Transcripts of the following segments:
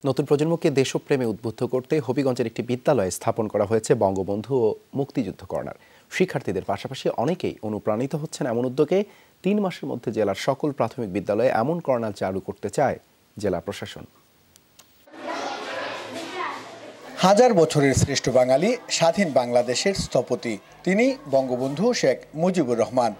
নতুন প্রজন্মকে দেশপ্রেমে উদ্বুদ্ধ করতে হবিগঞ্জের একটি বিদ্যালয়ে স্থাপন করা হয়েছে বঙ্গবন্ধু ও মুক্তিযুদ্ধ কর্নার। শিক্ষার্থীদের পাশাপাশি অনেকেই অনুপ্রাণিত হচ্ছেন এমন উদ্যোগে ৩ মাসের মধ্যে জেলার সকল প্রাথমিক বিদ্যালয়ে এমন কর্নার চালু করতে চায় জেলা প্রশাসন। হাজার বছরের শ্রেষ্ঠ বাঙালি, স্বাধীন বাংলাদেশের স্থপতি তিনি বঙ্গবন্ধু শেখ মুজিবুর রহমান।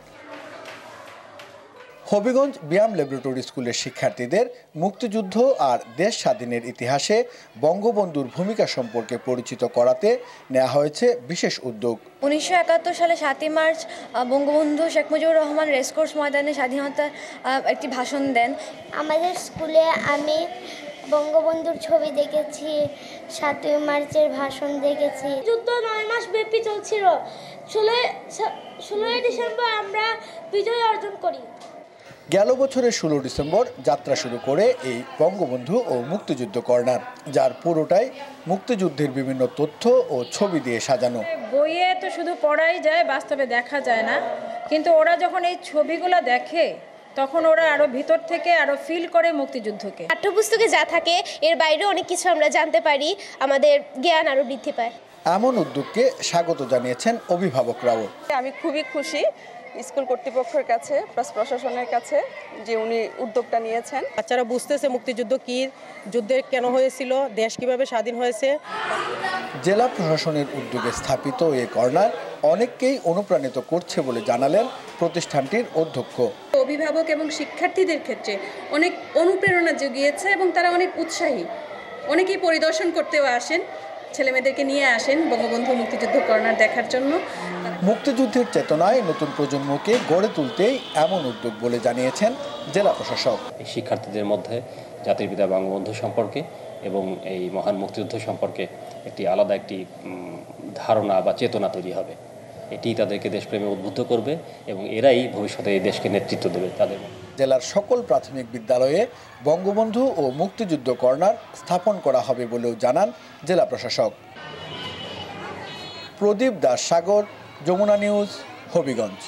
হবিগঞ্জ ব্যায়াম ল্যাবরেটরি স্কুলের শিক্ষার্থীদের মুক্তিযুদ্ধ আর দেশ স্বাধীনের ইতিহাসে বঙ্গবন্ধুর ভূমিকা সম্পর্কে পরিচিত করাতে নেওয়া হয়েছে বিশেষ উদ্যোগ। 1971 সালে 7ই মার্চ বঙ্গবন্ধু শেখ মুজিবুর রহমান রেসকোর্স ময়দানে স্বাধীনতার একটি ভাষণ দেন। আমাদের স্কুলে আমি বঙ্গবন্ধুর ছবি দেখেছি, 7ই মার্চের ভাষণ দেখেছি। যুদ্ধ 9 মাস ব্যাপী চলছিল। 16 ডিসেম্বর আমরা বিজয় অর্জন করি। গেল বছরের 16 ডিসেম্বর যাত্রা শুরু করে এই বঙ্গবন্ধু ও মুক্তিযুদ্ধ কর্নার, যার পুরোটাই মুক্তিযুদ্ধের বিভিন্ন তথ্য ও ছবি দিয়ে সাজানো। বইয়ে তো শুধু পড়াই যায়, বাস্তবে দেখা যায় না, কিন্তু ওরা যখন এই ছবিগুলো দেখে তখন ওরা আরো ভিতর থেকে আরো ফিল করে মুক্তিযুদ্ধকে। পাঠ্যপুস্তকে যা থাকে এর বাইরে অনেক কিছু আমরা জানতে পারি, আমাদের জ্ঞান আরো বৃদ্ধি পায়। এমন উদ্যোগকে স্বাগত জানিয়েছেন অভিভাবকরাও। আমি খুবই খুশি স্কুল কর্তৃপক্ষের কাছে, প্লাস প্রশাসনের কাছে যে উনি উদ্যোগটা নিয়েছেন। বাচ্চারা বুঝতেছে মুক্তিযুদ্ধ কি, যুদ্ধে কেন হয়েছিল, দেশ কিভাবে স্বাধীন হয়েছে। জেলা প্রশাসনের উদ্যোগে স্থাপিত এই কর্নার অনেককেই অনুপ্রাণিত করছে বলে জানালেন প্রতিষ্ঠানটির অধ্যক্ষ। অভিভাবক এবং শিক্ষার্থীদের ক্ষেত্রে অনেক অনুপ্রেরণা জুগিয়েছে এবং তারা অনেক উৎসাহী। অনেকেই পরিদর্শন করতেও আসেন, ছেলেমেয়েদেরকে নিয়ে আসেন বঙ্গবন্ধু মুক্তিযুদ্ধ কর্নার দেখার জন্য। মুক্তিযুদ্ধের চেতনায় নতুন প্রজন্মকে গড়ে তুলতেই এমন উদ্যোগ বলে জানিয়েছেন জেলা প্রশাসক। শিক্ষার্থীদের মধ্যে জাতির পিতা বঙ্গবন্ধু সম্পর্কে এবং এই মহান মুক্তিযুদ্ধ সম্পর্কে একটি আলাদা একটি ধারণা বা চেতনা তৈরি হবে। এটি তাদেরকে দেশপ্রেমে উদ্বুদ্ধ করবে এবং এরাই ভবিষ্যতে এই দেশকে নেতৃত্ব দেবে তাদের। জেলার সকল প্রাথমিক বিদ্যালয়ে বঙ্গবন্ধু ও মুক্তিযুদ্ধ কর্নার স্থাপন করা হবে বলেও জানান জেলা প্রশাসক। প্রদীপ দাস সাগর, যমুনা নিউজ, হবিগঞ্জ।